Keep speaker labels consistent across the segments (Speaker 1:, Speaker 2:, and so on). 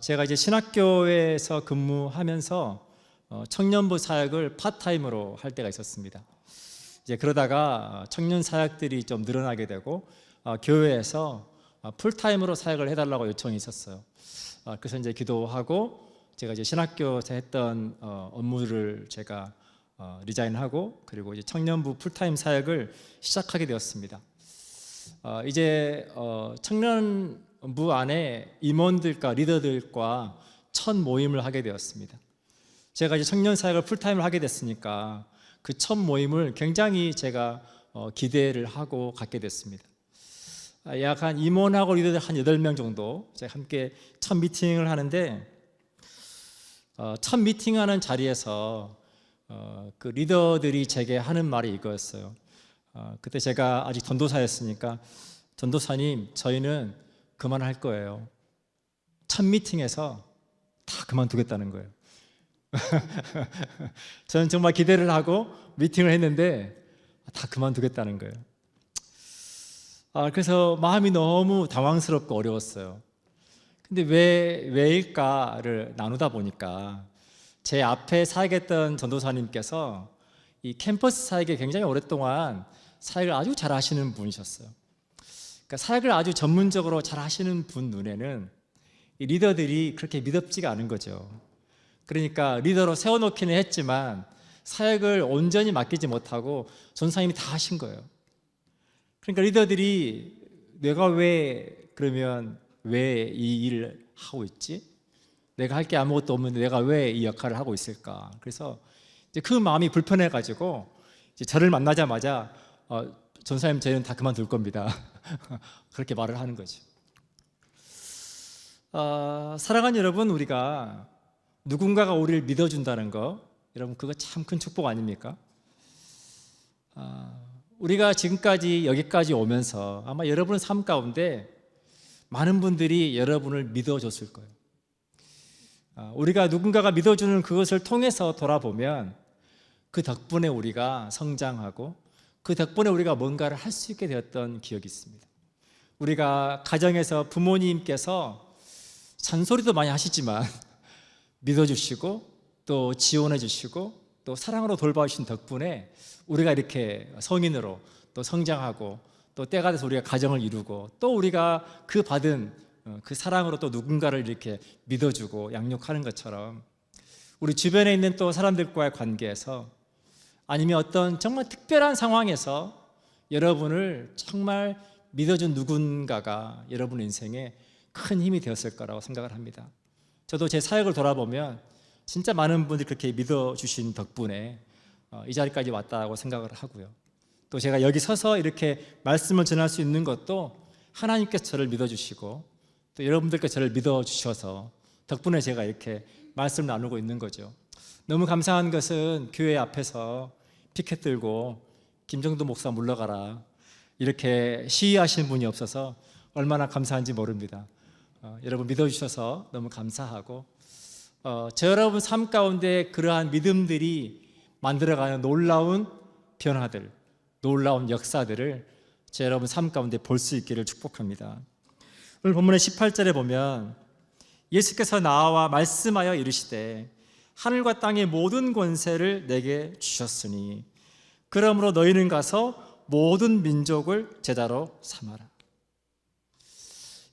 Speaker 1: 제가 이제 신학교에서 근무하면서 청년부 사역을 파트타임으로 할 때가 있었습니다. 이제 그러다가 청년 사역들이 좀 늘어나게 되고 교회에서 풀타임으로 사역을 해달라고 요청이 있었어요. 그래서 이제 기도하고 제가 이제 신학교에서 했던 업무를 제가 리자인하고 그리고 이제 청년부 풀타임 사역을 시작하게 되었습니다. 이제 청년부 안에 임원들과 리더들과 첫 모임을 하게 되었습니다. 제가 이제 청년 사역을 풀타임을 하게 됐으니까 그 첫 모임을 굉장히 제가 기대를 하고 갖게 됐습니다. 약 한 임원하고 리더들 한 8명 정도 제가 함께 첫 미팅을 하는데 첫 미팅하는 자리에서 그 리더들이 제게 하는 말이 이거였어요. 그때 제가 아직 전도사였으니까 전도사님 저희는 그만할 거예요. 첫 미팅에서 다 그만두겠다는 거예요. 저는 정말 기대를 하고 미팅을 했는데 다 그만두겠다는 거예요. 그래서 마음이 너무 당황스럽고 어려웠어요. 근데 왜일까를 나누다 보니까 제 앞에 사역했던 전도사님께서 이 캠퍼스 사역에 굉장히 오랫동안 사역을 아주 잘 하시는 분이셨어요. 그러니까 사역을 아주 전문적으로 잘 하시는 분 눈에는 이 리더들이 그렇게 미덥지가 않은 거죠. 그러니까 리더로 세워놓기는 했지만 사역을 온전히 맡기지 못하고 전사님이 다 하신 거예요. 그러니까 리더들이 내가 그러면 왜 이 일을 하고 있지? 내가 할 게 아무것도 없는데 내가 왜 이 역할을 하고 있을까? 그래서 이제 그 마음이 불편해가지고 이제 저를 만나자마자 전사님 저희는 다 그만둘 겁니다. 그렇게 말을 하는 거죠. 사랑하는 여러분, 우리가 누군가가 우리를 믿어준다는 거, 여러분 그거 참 큰 축복 아닙니까? 우리가 지금까지 여기까지 오면서 아마 여러분의 삶 가운데 많은 분들이 여러분을 믿어줬을 거예요. 우리가 누군가가 믿어주는 그것을 통해서 돌아보면 그 덕분에 우리가 성장하고 그 덕분에 우리가 뭔가를 할 수 있게 되었던 기억이 있습니다. 우리가 가정에서 부모님께서 잔소리도 많이 하시지만 믿어주시고 또 지원해 주시고 또 사랑으로 돌봐주신 덕분에 우리가 이렇게 성인으로 또 성장하고 또 때가 돼서 우리가 가정을 이루고 또 우리가 그 받은 그 사랑으로 또 누군가를 이렇게 믿어주고 양육하는 것처럼 우리 주변에 있는 또 사람들과의 관계에서 아니면 어떤 정말 특별한 상황에서 여러분을 정말 믿어준 누군가가 여러분 인생에 큰 힘이 되었을 거라고 생각을 합니다. 저도 제 사역을 돌아보면 진짜 많은 분들이 그렇게 믿어주신 덕분에 이 자리까지 왔다고 생각을 하고요. 또 제가 여기 서서 이렇게 말씀을 전할 수 있는 것도 하나님께서 저를 믿어주시고 또 여러분들께서 저를 믿어주셔서 덕분에 제가 이렇게 말씀을 나누고 있는 거죠. 너무 감사한 것은 교회 앞에서 피켓 들고 김정도 목사 물러가라 이렇게 시위하시는 분이 없어서 얼마나 감사한지 모릅니다. 여러분 믿어주셔서 너무 감사하고 저 여러분 삶 가운데 그러한 믿음들이 만들어가는 놀라운 변화들, 놀라운 역사들을 저 여러분 삶 가운데 볼 수 있기를 축복합니다. 오늘 본문의 18절에 보면 예수께서 나와 말씀하여 이르시되 하늘과 땅의 모든 권세를 내게 주셨으니 그러므로 너희는 가서 모든 민족을 제자로 삼아라.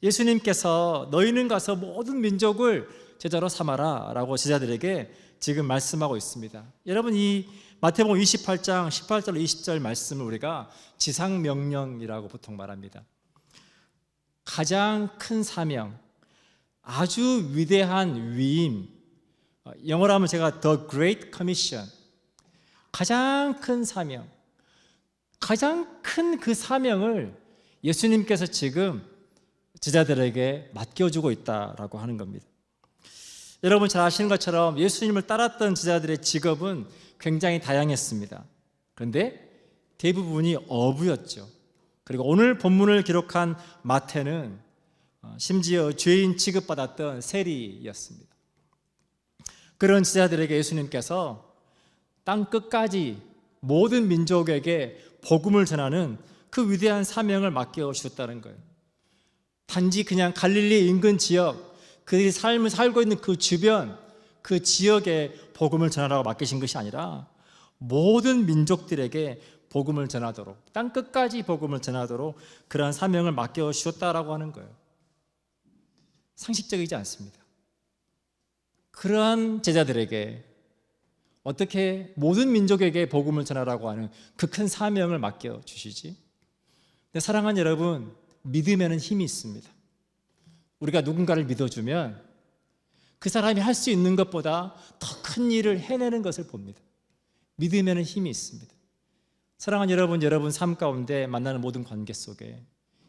Speaker 1: 예수님께서 너희는 가서 모든 민족을 제자로 삼아라 라고 제자들에게 지금 말씀하고 있습니다. 여러분 이 마태복음 28장 18절 20절 말씀을 우리가 지상명령이라고 보통 말합니다. 가장 큰 사명, 아주 위대한 위임, 영어로 하면 제가 The Great Commission, 가장 큰 사명, 가장 큰 그 사명을 예수님께서 지금 제자들에게 맡겨주고 있다라고 하는 겁니다. 여러분 잘 아시는 것처럼 예수님을 따랐던 제자들의 직업은 굉장히 다양했습니다. 그런데 대부분이 어부였죠. 그리고 오늘 본문을 기록한 마태는 심지어 죄인 취급받았던 세리였습니다. 그런 제자들에게 예수님께서 땅 끝까지 모든 민족에게 복음을 전하는 그 위대한 사명을 맡겨주셨다는 거예요. 단지 그냥 갈릴리 인근 지역 그들이 삶을 살고 있는 그 주변, 그 지역에 복음을 전하라고 맡기신 것이 아니라 모든 민족들에게 복음을 전하도록, 땅 끝까지 복음을 전하도록 그러한 사명을 맡겨 주셨다라고 하는 거예요. 상식적이지 않습니다. 그러한 제자들에게 어떻게 모든 민족에게 복음을 전하라고 하는 그 큰 사명을 맡겨 주시지? 근데 사랑하는 여러분, 믿음에는 힘이 있습니다. 우리가 누군가를 믿어주면 그 사람이 할 수 있는 것보다 더 큰 일을 해내는 것을 봅니다. 믿음에는 힘이 있습니다. 사랑하는 여러분, 여러분 삶 가운데 만나는 모든 관계 속에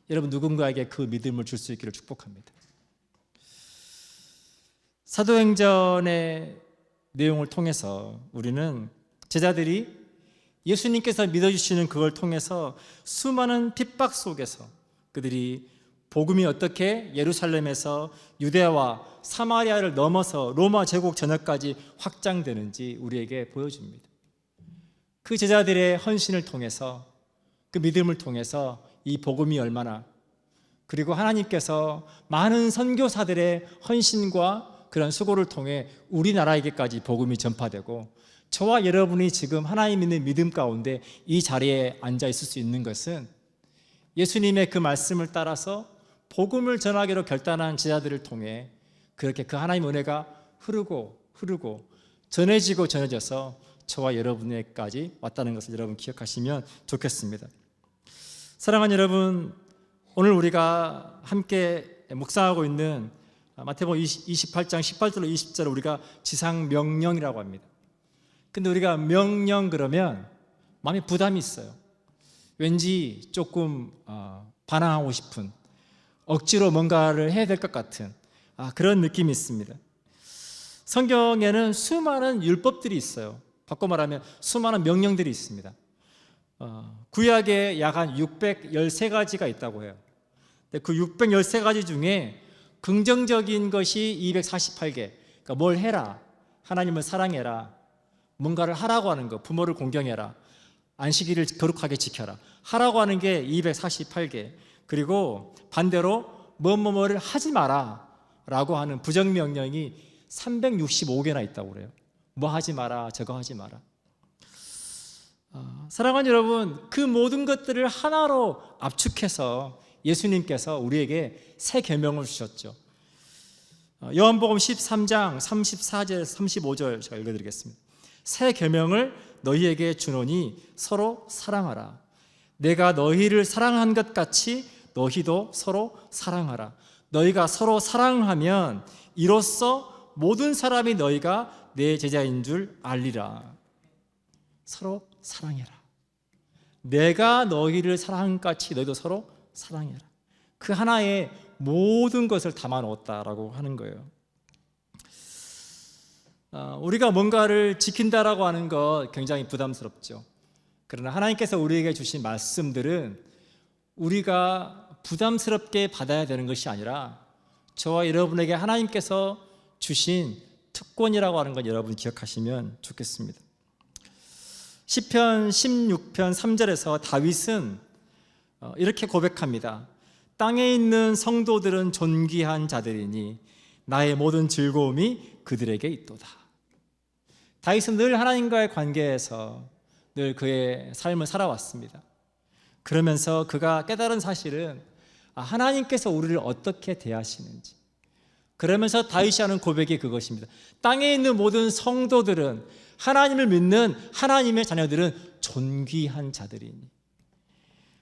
Speaker 1: 여러분 누군가에게 그 믿음을 줄 수 있기를 축복합니다. 사도행전의 내용을 통해서 우리는 제자들이 예수님께서 믿어주시는 그걸 통해서 수많은 핍박 속에서 그들이 복음이 어떻게 예루살렘에서 유대와 사마리아를 넘어서 로마 제국 전역까지 확장되는지 우리에게 보여줍니다. 그 제자들의 헌신을 통해서, 그 믿음을 통해서 이 복음이 얼마나, 그리고 하나님께서 많은 선교사들의 헌신과 그런 수고를 통해 우리나라에게까지 복음이 전파되고 저와 여러분이 지금 하나님 있는 믿음 가운데 이 자리에 앉아 있을 수 있는 것은 예수님의 그 말씀을 따라서 복음을 전하기로 결단한 제자들을 통해 그렇게 그 하나님의 은혜가 흐르고 전해져서 저와 여러분에게까지 왔다는 것을 여러분 기억하시면 좋겠습니다. 사랑하는 여러분, 오늘 우리가 함께 묵상하고 있는 마태복음 28장 18절로 20절을 우리가 지상명령이라고 합니다. 근데 우리가 명령 그러면 마음에 부담이 있어요. 왠지 조금 반항하고 싶은, 억지로 뭔가를 해야 될 것 같은 그런 느낌이 있습니다. 성경에는 수많은 율법들이 있어요. 바꿔 말하면 수많은 명령들이 있습니다. 구약에 약 한 613가지가 있다고 해요. 그 613가지 중에 긍정적인 것이 248개. 그러니까 뭘 해라, 하나님을 사랑해라, 뭔가를 하라고 하는 거, 부모를 공경해라, 안식일을 거룩하게 지켜라, 하라고 하는 게 248개. 그리고 반대로 뭐뭐뭐를 하지 마라 라고 하는 부정명령이 365개나 있다고 그래요. 뭐 하지 마라, 저거 하지 마라. 사랑하는 여러분, 그 모든 것들을 하나로 압축해서 예수님께서 우리에게 새 계명을 주셨죠. 요한복음 13장 34절 35절 제가 읽어드리겠습니다. 새 계명을 너희에게 주노니 서로 사랑하라. 내가 너희를 사랑한 것 같이 너희도 서로 사랑하라. 너희가 서로 사랑하면 이로써 모든 사람이 너희가 내 제자인 줄 알리라. 서로 사랑해라. 내가 너희를 사랑한 것 같이 너희도 서로 사랑해라. 그 하나에 모든 것을 담아 놓았다라고 하는 거예요. 우리가 뭔가를 지킨다라고 하는 것 굉장히 부담스럽죠. 그러나 하나님께서 우리에게 주신 말씀들은 우리가 부담스럽게 받아야 되는 것이 아니라 저와 여러분에게 하나님께서 주신 특권이라고 하는 것 여러분 기억하시면 좋겠습니다. 시편 16편 3절에서 다윗은 이렇게 고백합니다. 땅에 있는 성도들은 존귀한 자들이니 나의 모든 즐거움이 그들에게 있도다. 다윗은 늘 하나님과의 관계에서 늘 그의 삶을 살아왔습니다. 그러면서 그가 깨달은 사실은 하나님께서 우리를 어떻게 대하시는지, 그러면서 다윗이 하는 고백이 그것입니다. 땅에 있는 모든 성도들은, 하나님을 믿는 하나님의 자녀들은 존귀한 자들이니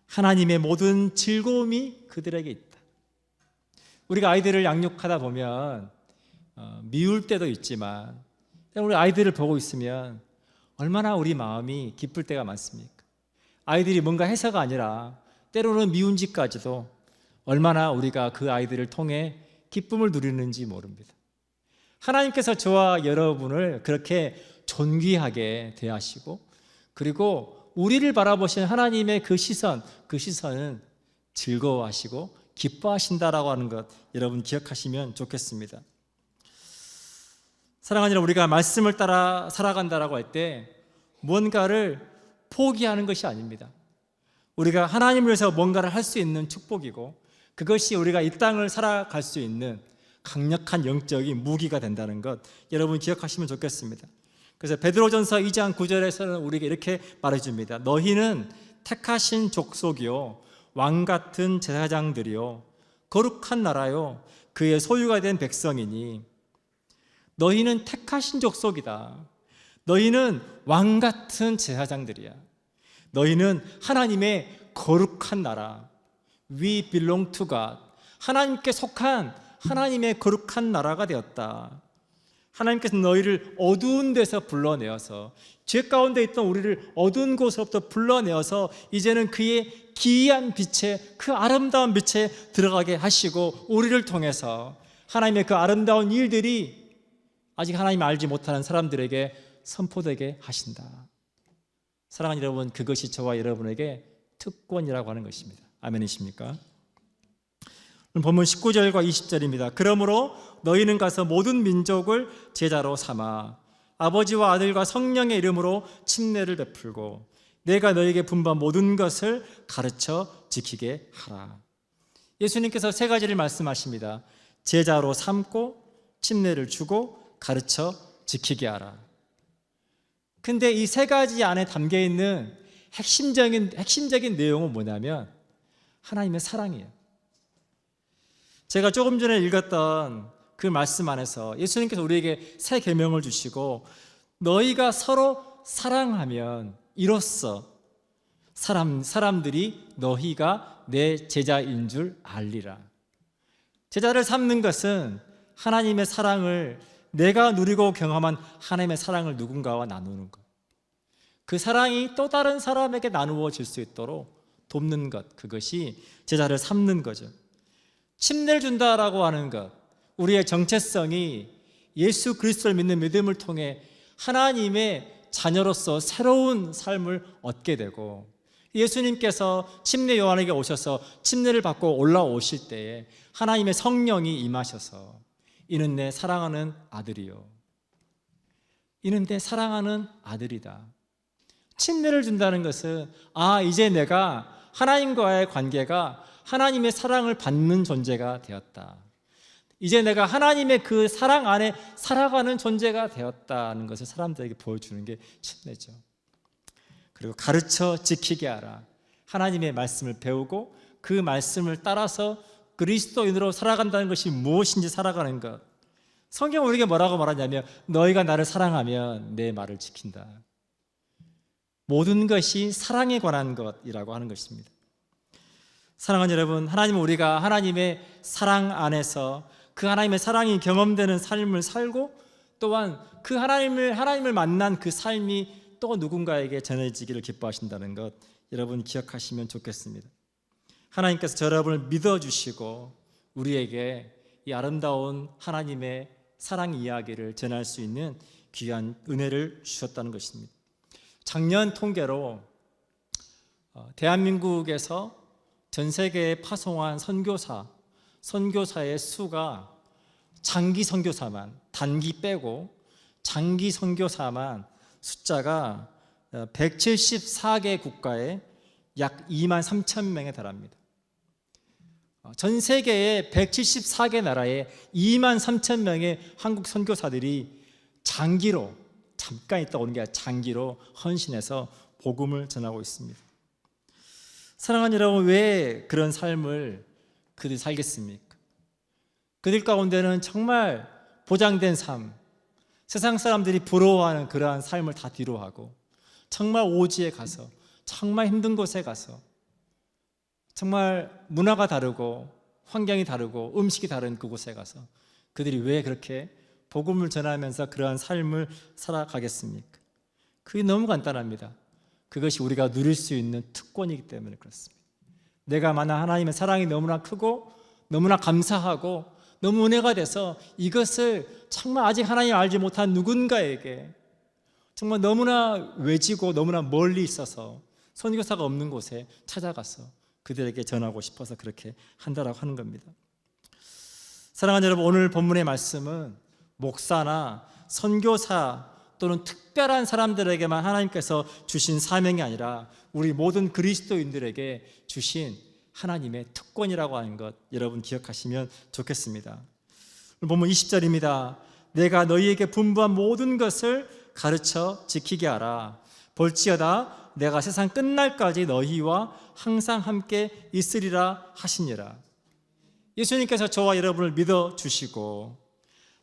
Speaker 1: 하나님의 모든 즐거움이 그들에게 있다. 우리가 아이들을 양육하다 보면 미울 때도 있지만 우리 아이들을 보고 있으면 얼마나 우리 마음이 기쁠 때가 많습니까? 아이들이 뭔가 해서가 아니라 때로는 미운 짓까지도 얼마나 우리가 그 아이들을 통해 기쁨을 누리는지 모릅니다. 하나님께서 저와 여러분을 그렇게 존귀하게 대하시고, 그리고 우리를 바라보시는 하나님의 그 시선은 즐거워하시고 기뻐하신다라고 하는 것 여러분 기억하시면 좋겠습니다. 사랑하는 여러분, 우리가 말씀을 따라 살아간다라고 할 때 뭔가를 포기하는 것이 아닙니다. 우리가 하나님을 위해서 뭔가를 할 수 있는 축복이고, 그것이 우리가 이 땅을 살아갈 수 있는 강력한 영적인 무기가 된다는 것 여러분 기억하시면 좋겠습니다. 그래서 베드로전서 2장 9절에서는 우리에게 이렇게 말해줍니다. 너희는 택하신 족속이요 왕같은 제사장들이요 거룩한 나라요 그의 소유가 된 백성이니. 너희는 택하신 족속이다. 너희는 왕같은 제사장들이야. 너희는 하나님의 거룩한 나라. We belong to God. 하나님께 속한 하나님의 거룩한 나라가 되었다. 하나님께서 너희를 어두운 데서 불러내어서, 죄 가운데 있던 우리를 어두운 곳으로부터 불러내어서 이제는 그의 기이한 빛에, 그 아름다운 빛에 들어가게 하시고 우리를 통해서 하나님의 그 아름다운 일들이 아직 하나님 알지 못하는 사람들에게 선포되게 하신다. 사랑하는 여러분, 그것이 저와 여러분에게 특권이라고 하는 것입니다. 아멘이십니까? 본문 19절과 20절입니다. 그러므로 너희는 가서 모든 민족을 제자로 삼아 아버지와 아들과 성령의 이름으로 침례를 베풀고 내가 너희에게 분부한 모든 것을 가르쳐 지키게 하라. 예수님께서 세 가지를 말씀하십니다. 제자로 삼고 침례를 주고 가르쳐 지키게 하라. 근데 이 세 가지 안에 담겨 있는 핵심적인 내용은 뭐냐면 하나님의 사랑이에요. 제가 조금 전에 읽었던 그 말씀 안에서 예수님께서 우리에게 새 계명을 주시고 너희가 서로 사랑하면 이로써 사람들이 너희가 내 제자인 줄 알리라. 제자를 삼는 것은 하나님의 사랑을, 내가 누리고 경험한 하나님의 사랑을 누군가와 나누는 것, 그 사랑이 또 다른 사람에게 나누어질 수 있도록 돕는 것, 그것이 제자를 삼는 거죠. 침례를 준다라고 하는 것, 우리의 정체성이 예수 그리스도를 믿는 믿음을 통해 하나님의 자녀로서 새로운 삶을 얻게 되고, 예수님께서 침례 요한에게 오셔서 침례를 받고 올라오실 때에 하나님의 성령이 임하셔서 이는 내 사랑하는 아들이요, 이는 내 사랑하는 아들이다. 침례를 준다는 것은 이제 내가 하나님과의 관계가 하나님의 사랑을 받는 존재가 되었다. 이제 내가 하나님의 그 사랑 안에 살아가는 존재가 되었다는 것을 사람들에게 보여주는 게 침례죠. 그리고 가르쳐 지키게 하라. 하나님의 말씀을 배우고 그 말씀을 따라서 그리스도인으로 살아간다는 것이 무엇인지 살아가는 것. 성경은 우리에게 뭐라고 말하냐면 너희가 나를 사랑하면 내 말을 지킨다. 모든 것이 사랑에 관한 것이라고 하는 것입니다. 사랑하는 여러분, 하나님은 우리가 하나님의 사랑 안에서 그 하나님의 사랑이 경험되는 삶을 살고 또한 그 하나님을 만난 그 삶이 또 누군가에게 전해지기를 기뻐하신다는 것 여러분 기억하시면 좋겠습니다. 하나님께서 저 여러분을 믿어주시고 우리에게 이 아름다운 하나님의 사랑 이야기를 전할 수 있는 귀한 은혜를 주셨다는 것입니다. 작년 통계로 대한민국에서 전 세계에 파송한 선교사의 수가 장기 선교사만, 단기 빼고 장기 선교사만 숫자가 174개 국가에 약 2만 3천 명에 달합니다. 전 세계의 174개 나라에 2만 3천 명의 한국 선교사들이 장기로, 잠깐 있다 오는 게 아니라 장기로 헌신해서 복음을 전하고 있습니다. 사랑하는 여러분, 왜 그런 삶을 그들이 살겠습니까? 그들 가운데는 정말 보장된 삶, 세상 사람들이 부러워하는 그러한 삶을 다 뒤로하고 정말 오지에 가서, 정말 힘든 곳에 가서, 정말 문화가 다르고 환경이 다르고 음식이 다른 그곳에 가서 그들이 왜 그렇게 복음을 전하면서 그러한 삶을 살아가겠습니까? 그게 너무 간단합니다. 그것이 우리가 누릴 수 있는 특권이기 때문에 그렇습니다. 내가 만난 하나님의 사랑이 너무나 크고 너무나 감사하고 너무 은혜가 돼서 이것을 정말 아직 하나님 알지 못한 누군가에게 정말 너무나 외지고 너무나 멀리 있어서 선교사가 없는 곳에 찾아가서 그들에게 전하고 싶어서 그렇게 한다라고 하는 겁니다. 사랑하는 여러분, 오늘 본문의 말씀은 목사나 선교사 또는 특별한 사람들에게만 하나님께서 주신 사명이 아니라 우리 모든 그리스도인들에게 주신 하나님의 특권이라고 하는 것 여러분 기억하시면 좋겠습니다. 본문 20절입니다. 내가 너희에게 분부한 모든 것을 가르쳐 지키게 하라. 볼지어다 내가 세상 끝날까지 너희와 항상 함께 있으리라 하시니라. 예수님께서 저와 여러분을 믿어주시고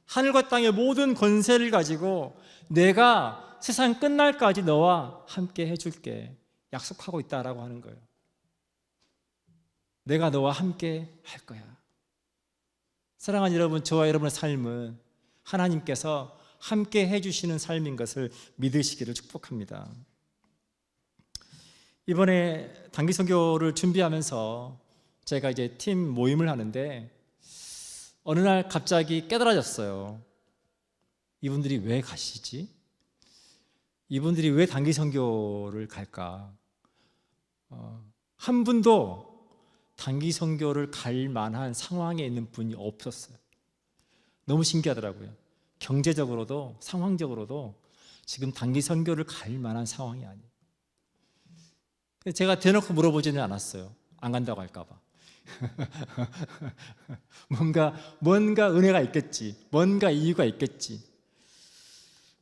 Speaker 1: 하늘과 땅의 모든 권세를 가지고 내가 세상 끝날까지 너와 함께 해줄게 약속하고 있다라고 하는 거예요. 내가 너와 함께 할 거야. 사랑하는 여러분, 저와 여러분의 삶은 하나님께서 함께 해주시는 삶인 것을 믿으시기를 축복합니다. 이번에 단기 선교를 준비하면서 제가 이제 팀 모임을 하는데 어느 날 갑자기 깨달아졌어요. 이분들이 왜 가시지? 이분들이 왜 단기 선교를 갈까? 한 분도 단기 선교를 갈 만한 상황에 있는 분이 없었어요. 너무 신기하더라고요. 경제적으로도 상황적으로도 지금 단기 선교를 갈 만한 상황이 아니에요. 제가 대놓고 물어보지는 않았어요. 안 간다고 할까 봐. 뭔가 은혜가 있겠지, 뭔가 이유가 있겠지.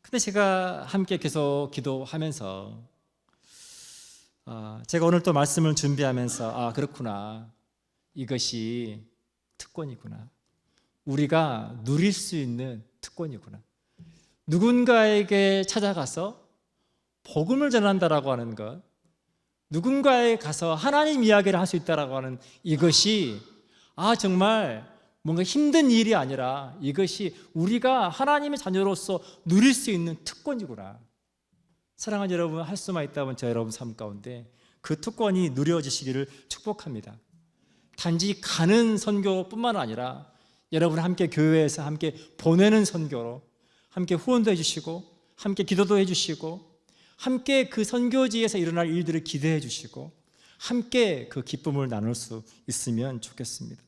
Speaker 1: 근데 제가 함께 계속 기도하면서 제가 오늘 또 말씀을 준비하면서 그렇구나, 이것이 특권이구나, 우리가 누릴 수 있는 특권이구나. 누군가에게 찾아가서 복음을 전한다라고 하는 것, 누군가에 가서 하나님 이야기를 할 수 있다라고 하는 이것이 정말 뭔가 힘든 일이 아니라 이것이 우리가 하나님의 자녀로서 누릴 수 있는 특권이구나. 사랑하는 여러분, 할 수만 있다면 저 여러분 삶 가운데 그 특권이 누려지시기를 축복합니다. 단지 가는 선교뿐만 아니라 여러분 함께 교회에서 함께 보내는 선교로 함께 후원도 해주시고 함께 기도도 해주시고 함께 그 선교지에서 일어날 일들을 기대해 주시고 함께 그 기쁨을 나눌 수 있으면 좋겠습니다.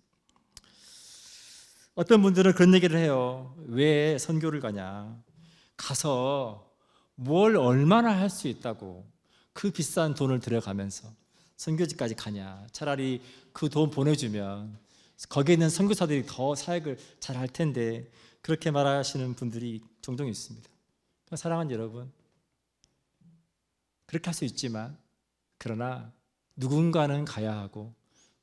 Speaker 1: 어떤 분들은 그런 얘기를 해요. 왜 선교를 가냐? 가서 뭘 얼마나 할 수 있다고 그 비싼 돈을 들여가면서 선교지까지 가냐? 차라리 그 돈 보내주면 거기에 있는 선교사들이 더 사역을 잘 할 텐데, 그렇게 말하시는 분들이 종종 있습니다. 사랑하는 여러분, 그렇게 할 수 있지만 그러나 누군가는 가야 하고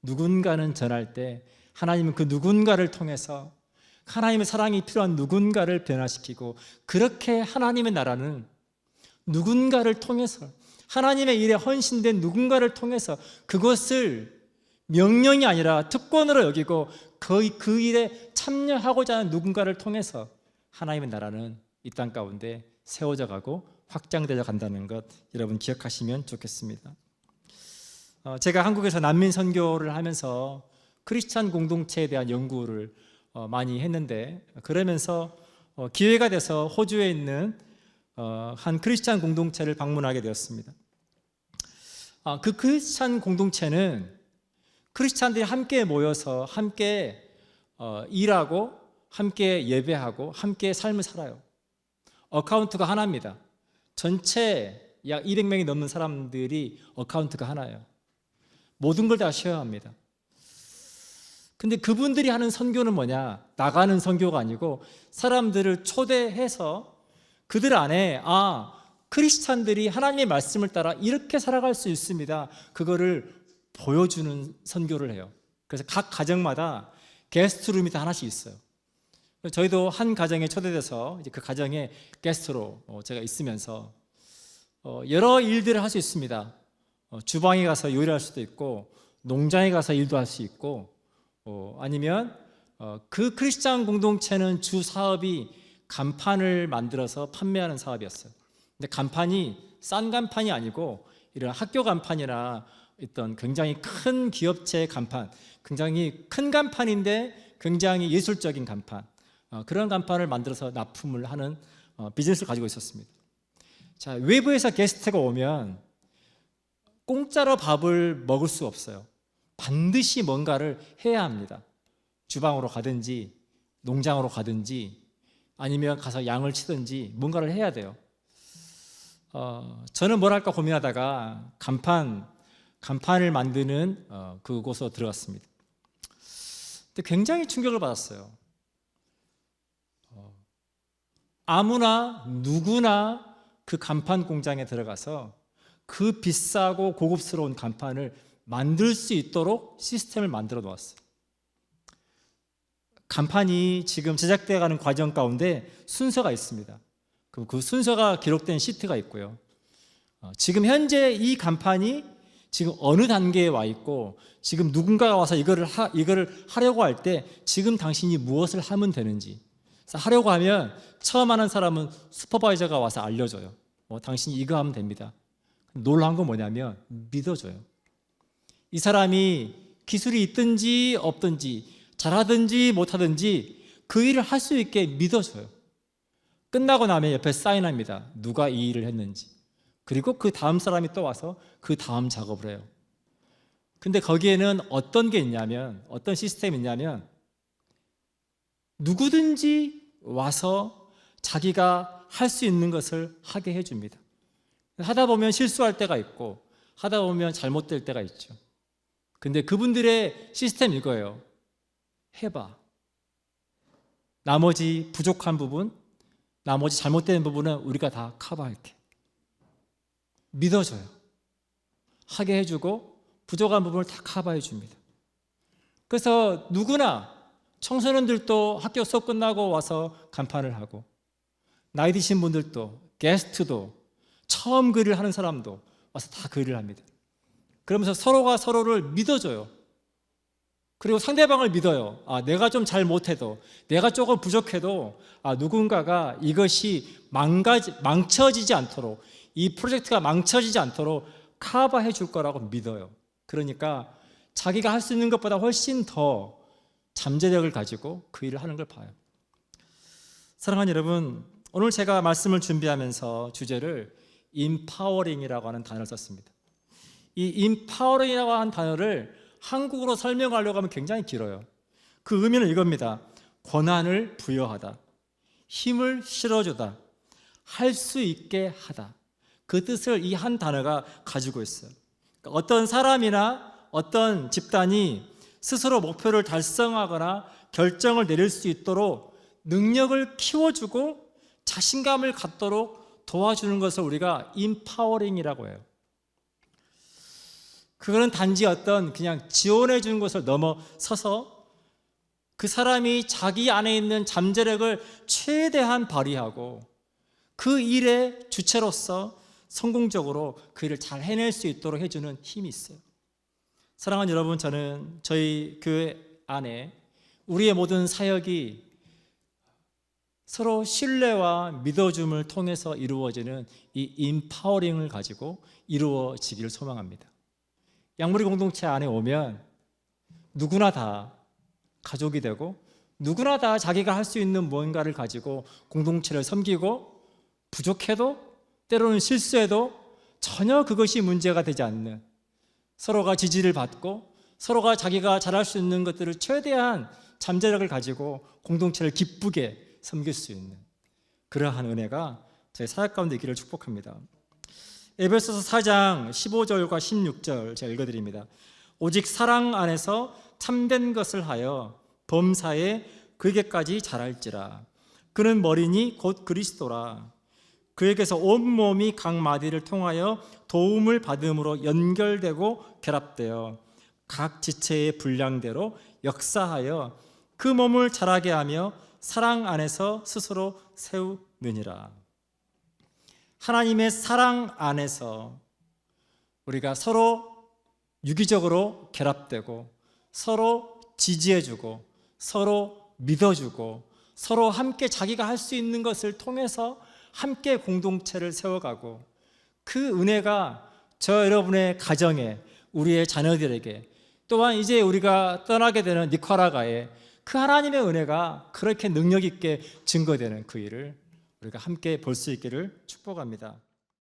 Speaker 1: 누군가는 전할 때 하나님은 그 누군가를 통해서 하나님의 사랑이 필요한 누군가를 변화시키고, 그렇게 하나님의 나라는 누군가를 통해서 하나님의 일에 헌신된 누군가를 통해서 그것을 명령이 아니라 특권으로 여기고 그 일에 참여하고자 하는 누군가를 통해서 하나님의 나라는 이 땅 가운데 세워져 가고 확장되어 간다는 것 여러분 기억하시면 좋겠습니다. 제가 한국에서 난민 선교를 하면서 크리스찬 공동체에 대한 연구를 많이 했는데, 그러면서 기회가 돼서 호주에 있는 한 크리스찬 공동체를 방문하게 되었습니다. 그 크리스찬 공동체는 크리스찬들이 함께 모여서 함께 일하고 함께 예배하고 함께 삶을 살아요. 어카운트가 하나입니다. 전체 약 200명이 넘는 사람들이 어카운트가 하나예요. 모든 걸 다 쉬어야 합니다. 근데 그분들이 하는 선교는 뭐냐? 나가는 선교가 아니고 사람들을 초대해서 그들 안에 크리스찬들이 하나님의 말씀을 따라 이렇게 살아갈 수 있습니다, 그거를 보여주는 선교를 해요. 그래서 각 가정마다 게스트룸이 다 하나씩 있어요. 저희도 한 가정에 초대돼서 이제 그 가정에 게스트로 제가 있으면서 여러 일들을 할 수 있습니다. 주방에 가서 요리할 수도 있고, 농장에 가서 일도 할 수 있고, 아니면 그 크리스찬 공동체는 주 사업이 간판을 만들어서 판매하는 사업이었어요. 근데 간판이 싼 간판이 아니고 이런 학교 간판이나 어떤 굉장히 큰 기업체 간판, 굉장히 큰 간판인데 굉장히 예술적인 간판, 그런 간판을 만들어서 납품을 하는 비즈니스를 가지고 있었습니다. 자, 외부에서 게스트가 오면 공짜로 밥을 먹을 수 없어요. 반드시 뭔가를 해야 합니다. 주방으로 가든지 농장으로 가든지 아니면 가서 양을 치든지 뭔가를 해야 돼요. 저는 뭘 할까 고민하다가 간판을 만드는 그곳으로 들어갔습니다. 근데 굉장히 충격을 받았어요. 아무나 누구나 그 간판 공장에 들어가서 그 비싸고 고급스러운 간판을 만들 수 있도록 시스템을 만들어 놓았어요. 간판이 지금 제작되어 가는 과정 가운데 순서가 있습니다. 그 순서가 기록된 시트가 있고요. 지금 현재 이 간판이 지금 어느 단계에 와 있고, 지금 누군가가 와서 이거를 하려고 할 때 지금 당신이 무엇을 하면 되는지, 하려고 하면 처음 하는 사람은 슈퍼바이저가 와서 알려줘요. 당신이 이거 하면 됩니다. 놀라운 건 뭐냐면 믿어줘요. 이 사람이 기술이 있든지 없든지 잘하든지 못하든지 그 일을 할 수 있게 믿어줘요. 끝나고 나면 옆에 사인합니다. 누가 이 일을 했는지. 그리고 그 다음 사람이 또 와서 그 다음 작업을 해요. 근데 거기에는 어떤 게 있냐면, 어떤 시스템이 있냐면, 누구든지 와서 자기가 할 수 있는 것을 하게 해줍니다. 하다 보면 실수할 때가 있고 하다 보면 잘못될 때가 있죠. 근데 그분들의 시스템 이거예요. 해봐. 나머지 부족한 부분, 나머지 잘못된 부분은 우리가 다 커버할게. 믿어줘요. 하게 해주고 부족한 부분을 다 커버해 줍니다. 그래서 누구나, 청소년들도 학교 수업 끝나고 와서 간판을 하고, 나이 드신 분들도, 게스트도, 처음 글을 하는 사람도 와서 다 글을 합니다. 그러면서 서로가 서로를 믿어줘요. 그리고 상대방을 믿어요. 내가 좀 잘 못해도, 내가 조금 부족해도 누군가가 이것이 망쳐지지 않도록, 이 프로젝트가 망쳐지지 않도록 커버해 줄 거라고 믿어요. 그러니까 자기가 할 수 있는 것보다 훨씬 더 잠재력을 가지고 그 일을 하는 걸 봐요. 사랑하는 여러분, 오늘 제가 말씀을 준비하면서 주제를 empowering이라고 하는 단어를 썼습니다. 이 empowering이라고 하는 단어를 한국어로 설명하려고 하면 굉장히 길어요. 그 의미는 이겁니다. 권한을 부여하다, 힘을 실어주다, 할 수 있게 하다. 그 뜻을 이 한 단어가 가지고 있어요. 그러니까 어떤 사람이나 어떤 집단이 스스로 목표를 달성하거나 결정을 내릴 수 있도록 능력을 키워주고 자신감을 갖도록 도와주는 것을 우리가 empowering이라고 해요. 그거는 단지 어떤 그냥 지원해 주는 것을 넘어서서 그 사람이 자기 안에 있는 잠재력을 최대한 발휘하고 그 일의 주체로서 성공적으로 그 일을 잘 해낼 수 있도록 해주는 힘이 있어요. 사랑하는 여러분, 저는 저희 교회 안에 우리의 모든 사역이 서로 신뢰와 믿어줌을 통해서 이루어지는 이 임파워링을 가지고 이루어지기를 소망합니다. 양무리 공동체 안에 오면 누구나 다 가족이 되고 누구나 다 자기가 할 수 있는 무언가를 가지고 공동체를 섬기고, 부족해도 때로는 실수해도 전혀 그것이 문제가 되지 않는, 서로가 지지를 받고 서로가 자기가 잘할 수 있는 것들을 최대한 잠재력을 가지고 공동체를 기쁘게 섬길 수 있는 그러한 은혜가 저희 사역 가운데 있기를 축복합니다. 에베소서 4장 15절과 16절 제가 읽어드립니다. 오직 사랑 안에서 참된 것을 하여 범사에 그에게까지 자랄지라. 그는 머리니 곧 그리스도라. 그에게서 온몸이 각 마디를 통하여 도움을 받음으로 연결되고 결합되어 각 지체의 분량대로 역사하여 그 몸을 자라게 하며 사랑 안에서 스스로 세우느니라. 하나님의 사랑 안에서 우리가 서로 유기적으로 결합되고 서로 지지해주고 서로 믿어주고 서로 함께 자기가 할 수 있는 것을 통해서 함께 공동체를 세워가고, 그 은혜가 저 여러분의 가정에, 우리의 자녀들에게, 또한 이제 우리가 떠나게 되는 니카라과에 그 하나님의 은혜가 그렇게 능력 있게 증거되는 그 일을 우리가 함께 볼 수 있기를 축복합니다.